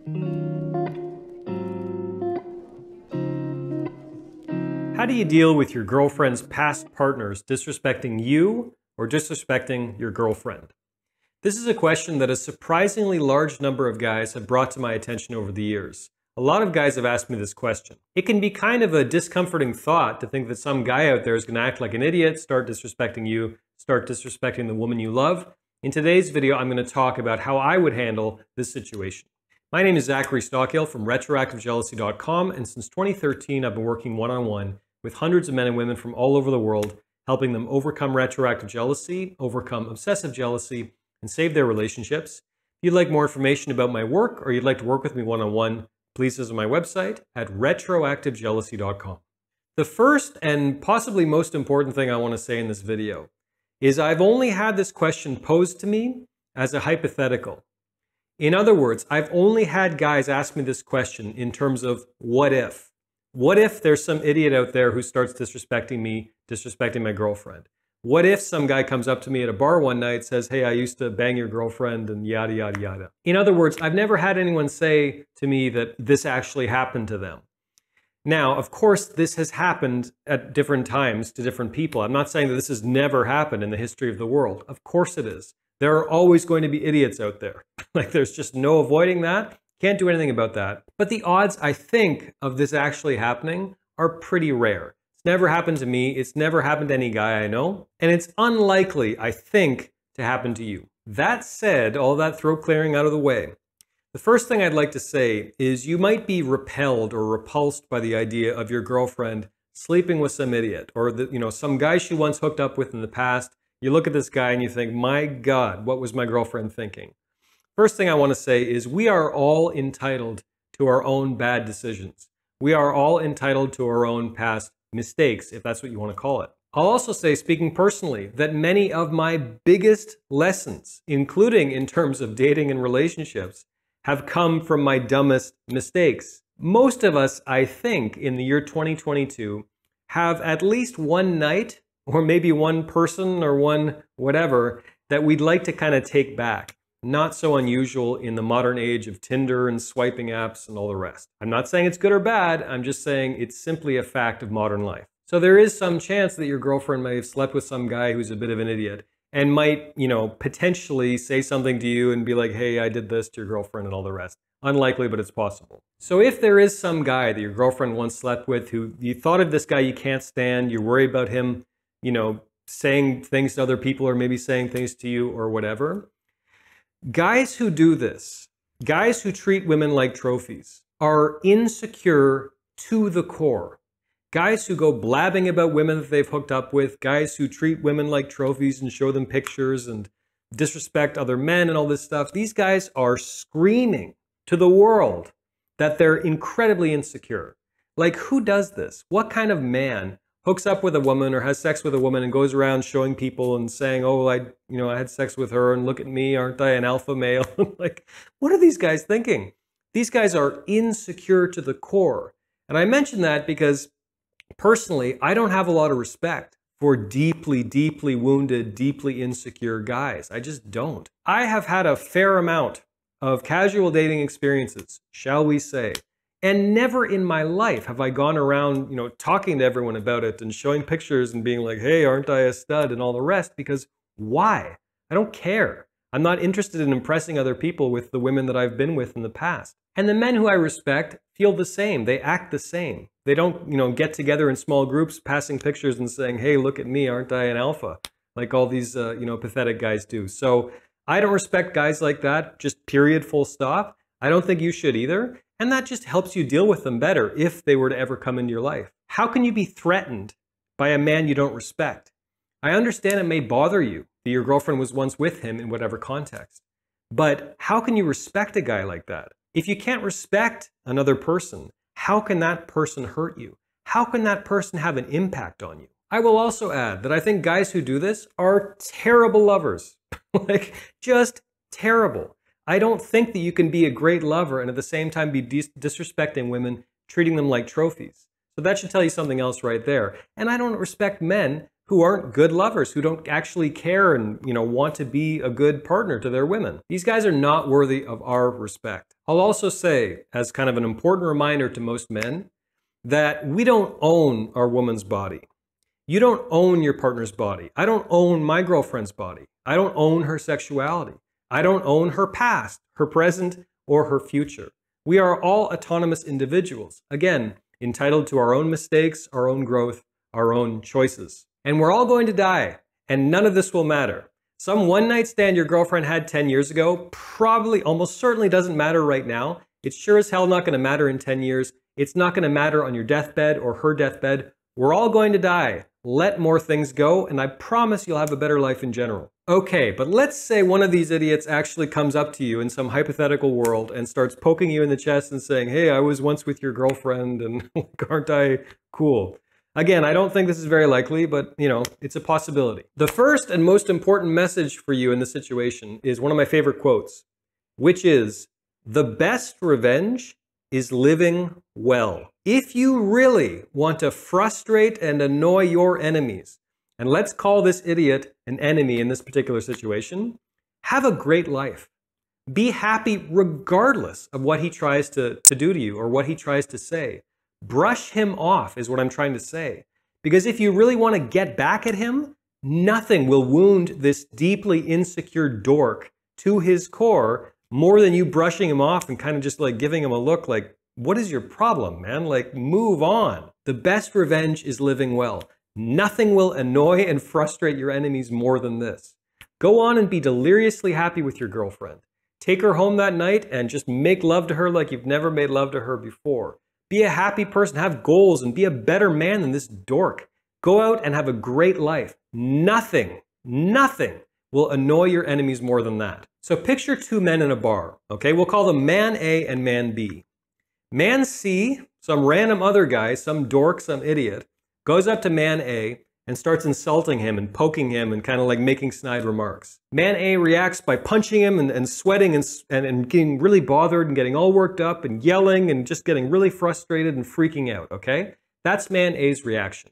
How do you deal with your girlfriend's past partners disrespecting you or disrespecting your girlfriend? This is a question that a surprisingly large number of guys have brought to my attention over the years. A lot of guys have asked me this question. It can be kind of a discomforting thought to think that some guy out there is going to act like an idiot, start disrespecting you, start disrespecting the woman you love. In today's video, I'm going to talk about how I would handle this situation. My name is Zachary Stockill from retroactivejealousy.com, and since 2013, I've been working one-on-one with hundreds of men and women from all over the world, helping them overcome retroactive jealousy, overcome obsessive jealousy, and save their relationships. If you'd like more information about my work or you'd like to work with me one-on-one, please visit my website at retroactivejealousy.com. The first and possibly most important thing I want to say in this video is I've only had this question posed to me as a hypothetical. In other words, I've only had guys ask me this question in terms of what if? What if there's some idiot out there who starts disrespecting me, disrespecting my girlfriend? What if some guy comes up to me at a bar one night, says, hey, I used to bang your girlfriend, and yada, yada, yada. In other words, I've never had anyone say to me that this actually happened to them. Now, of course, this has happened at different times to different people. I'm not saying that this has never happened in the history of the world. Of course it is. There are always going to be idiots out there. Like, there's just no avoiding that. Can't do anything about that. But the odds, I think, of this actually happening are pretty rare. It's never happened to me. It's never happened to any guy I know. And it's unlikely, I think, to happen to you. That said, all that throat clearing out of the way, the first thing I'd like to say is you might be repelled or repulsed by the idea of your girlfriend sleeping with some idiot or some guy she once hooked up with in the past. You look at this guy and you think, my God, what was my girlfriend thinking? First thing I want to say is we are all entitled to our own bad decisions. We are all entitled to our own past mistakes, if that's what you want to call it. I'll also say, speaking personally, that many of my biggest lessons, including in terms of dating and relationships, have come from my dumbest mistakes. Most of us, I think, in the year 2022, have at least one night, or maybe one person or one whatever, that we'd like to kind of take back. Not so unusual in the modern age of Tinder and swiping apps and all the rest. I'm not saying it's good or bad, I'm just saying it's simply a fact of modern life. So there is some chance that your girlfriend may have slept with some guy who's a bit of an idiot and might, potentially say something to you and be like, hey, I did this to your girlfriend and all the rest. Unlikely, but it's possible. So if there is some guy that your girlfriend once slept with who you thought of this guy you can't stand, you're worried about him, saying things to other people or maybe saying things to you or whatever, guys who do this, guys who treat women like trophies, are insecure to the core. Guys who go blabbing about women that they've hooked up with, guys who treat women like trophies and show them pictures and disrespect other men and all this stuff, these guys are screaming to the world that they're incredibly insecure. Like, who does this? What kind of man hooks up with a woman or has sex with a woman and goes around showing people and saying, oh, I had sex with her and look at me, aren't I an alpha male? Like, what are these guys thinking? These guys are insecure to the core. And I mention that because personally, I don't have a lot of respect for deeply, deeply wounded, deeply insecure guys. I just don't. I have had a fair amount of casual dating experiences, shall we say, and never in my life have I gone around, talking to everyone about it and showing pictures and being like, hey, aren't I a stud and all the rest? Because why? I don't care. I'm not interested in impressing other people with the women that I've been with in the past. And the men who I respect feel the same. They act the same. They don't, get together in small groups, passing pictures and saying, hey, look at me, aren't I an alpha? Like all these, pathetic guys do. So I don't respect guys like that, just period, full stop. I don't think you should either. And that just helps you deal with them better if they were to ever come into your life. How can you be threatened by a man you don't respect? I understand it may bother you that your girlfriend was once with him in whatever context. But how can you respect a guy like that? If you can't respect another person, how can that person hurt you? How can that person have an impact on you? I will also add that I think guys who do this are terrible lovers. Like, just terrible. I don't think that you can be a great lover and at the same time be disrespecting women, treating them like trophies. So that should tell you something else right there. And I don't respect men who aren't good lovers, who don't actually care and, want to be a good partner to their women. These guys are not worthy of our respect. I'll also say, as kind of an important reminder to most men, that we don't own our woman's body. You don't own your partner's body. I don't own my girlfriend's body. I don't own her sexuality. I don't own her past, her present, or her future. We are all autonomous individuals, again, entitled to our own mistakes, our own growth, our own choices. And we're all going to die, and none of this will matter. Some one-night stand your girlfriend had 10 years ago probably, almost certainly doesn't matter right now. It's sure as hell not going to matter in 10 years. It's not going to matter on your deathbed or her deathbed. We're all going to die. Let more things go, and I promise you'll have a better life in general. Okay, but let's say one of these idiots actually comes up to you in some hypothetical world and starts poking you in the chest and saying, hey, I was once with your girlfriend, and aren't I cool? Again, I don't think this is very likely, but it's a possibility. The first and most important message for you in this situation is one of my favorite quotes, which is, the best revenge is living well. If you really want to frustrate and annoy your enemies, and let's call this idiot an enemy in this particular situation, have a great life. Be happy regardless of what he tries to do to you or what he tries to say. Brush him off is what I'm trying to say. Because if you really want to get back at him, nothing will wound this deeply insecure dork to his core more than you brushing him off and kind of just like giving him a look like, what is your problem, man? Like, move on. The best revenge is living well. Nothing will annoy and frustrate your enemies more than this. Go on and be deliriously happy with your girlfriend. Take her home that night and just make love to her like you've never made love to her before. Be a happy person, have goals, and be a better man than this dork. Go out and have a great life. Nothing will annoy your enemies more than that. So picture two men in a bar, okay? We'll call them man A and man B. Man C, some random other guy, some dork, some idiot, goes up to man A and starts insulting him and poking him and kind of like making snide remarks. Man A reacts by punching him and sweating and getting really bothered and getting all worked up and yelling and just getting really frustrated and freaking out, okay? That's man A's reaction.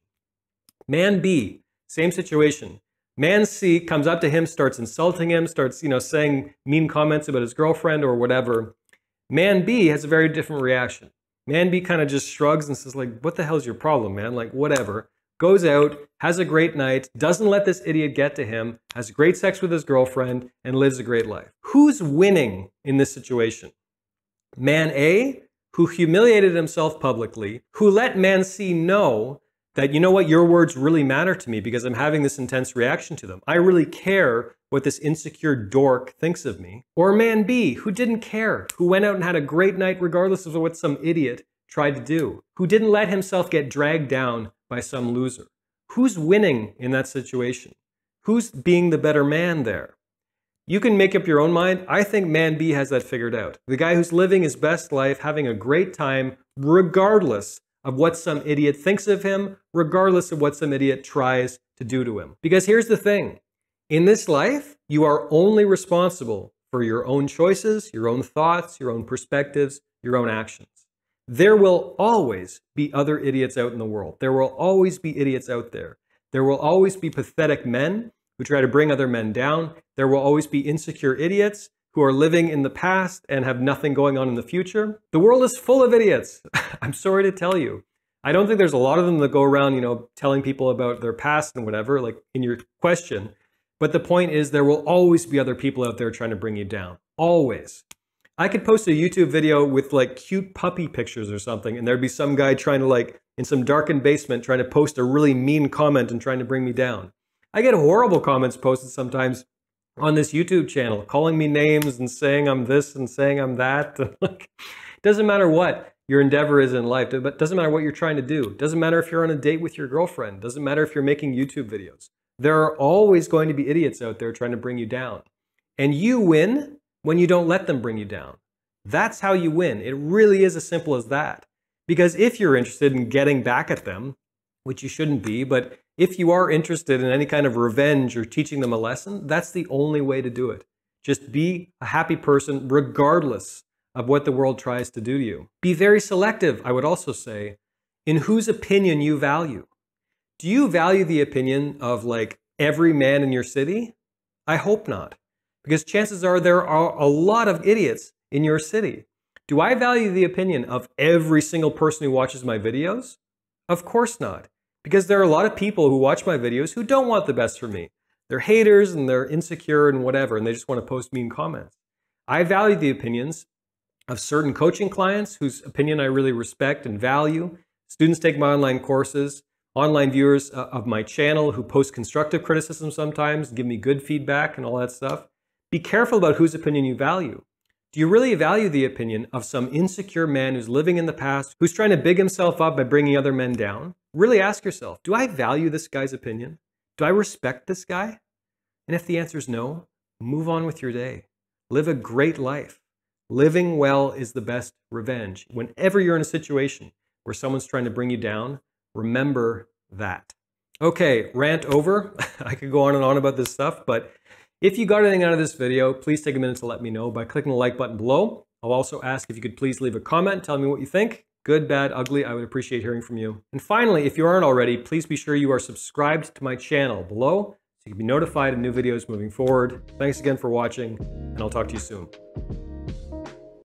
Man B, same situation. Man C comes up to him, starts insulting him, starts, saying mean comments about his girlfriend or whatever. Man B has a very different reaction. Man B kind of just shrugs and says like, what the hell's your problem, man? Like, whatever. Goes out, has a great night, doesn't let this idiot get to him, has great sex with his girlfriend, and lives a great life. Who's winning in this situation? Man A, who humiliated himself publicly, who let man C know that, you know what, your words really matter to me because I'm having this intense reaction to them. I really care what this insecure dork thinks of me. Or man B, who didn't care, who went out and had a great night regardless of what some idiot tried to do, who didn't let himself get dragged down by some loser. Who's winning in that situation? Who's being the better man there? You can make up your own mind. I think man B has that figured out. The guy who's living his best life, having a great time, regardless of what some idiot thinks of him, regardless of what some idiot tries to do to him. Because here's the thing. In this life, you are only responsible for your own choices, your own thoughts, your own perspectives, your own actions. There will always be other idiots out in the world. There will always be idiots out there. There will always be pathetic men who try to bring other men down. There will always be insecure idiots who are living in the past and have nothing going on in the future. The world is full of idiots. I'm sorry to tell you. I don't think there's a lot of them that go around, telling people about their past and whatever, like in your question. But the point is there will always be other people out there trying to bring you down. Always. I could post a YouTube video with like cute puppy pictures or something, and there'd be some guy trying to like, in some darkened basement, trying to post a really mean comment and trying to bring me down. I get horrible comments posted sometimes on this YouTube channel, calling me names and saying I'm this and saying I'm that. Like, doesn't matter what your endeavor is in life. It doesn't matter what you're trying to do. It doesn't matter if you're on a date with your girlfriend. It doesn't matter if you're making YouTube videos. There are always going to be idiots out there trying to bring you down. And you win when you don't let them bring you down. That's how you win. It really is as simple as that. Because if you're interested in getting back at them, which you shouldn't be, but if you are interested in any kind of revenge or teaching them a lesson, that's the only way to do it. Just be a happy person regardless of what the world tries to do to you. Be very selective, I would also say, in whose opinion you value. Do you value the opinion of like every man in your city? I hope not, because chances are there are a lot of idiots in your city. Do I value the opinion of every single person who watches my videos? Of course not, because there are a lot of people who watch my videos who don't want the best for me. They're haters and they're insecure and whatever, and they just want to post mean comments. I value the opinions of certain coaching clients whose opinion I really respect and value. Students take my online courses, online viewers of my channel who post constructive criticism sometimes, give me good feedback and all that stuff. Be careful about whose opinion you value. Do you really value the opinion of some insecure man who's living in the past, who's trying to big himself up by bringing other men down? Really ask yourself, do I value this guy's opinion? Do I respect this guy? And if the answer is no, move on with your day. Live a great life. Living well is the best revenge. Whenever you're in a situation where someone's trying to bring you down, remember that. Okay, rant over. I could go on and on about this stuff, but if you got anything out of this video, please take a minute to let me know by clicking the like button below. I'll also ask if you could please leave a comment telling me what you think. Good, bad, ugly, I would appreciate hearing from you. And finally, if you aren't already, please be sure you are subscribed to my channel below so you can be notified of new videos moving forward. Thanks again for watching, and I'll talk to you soon.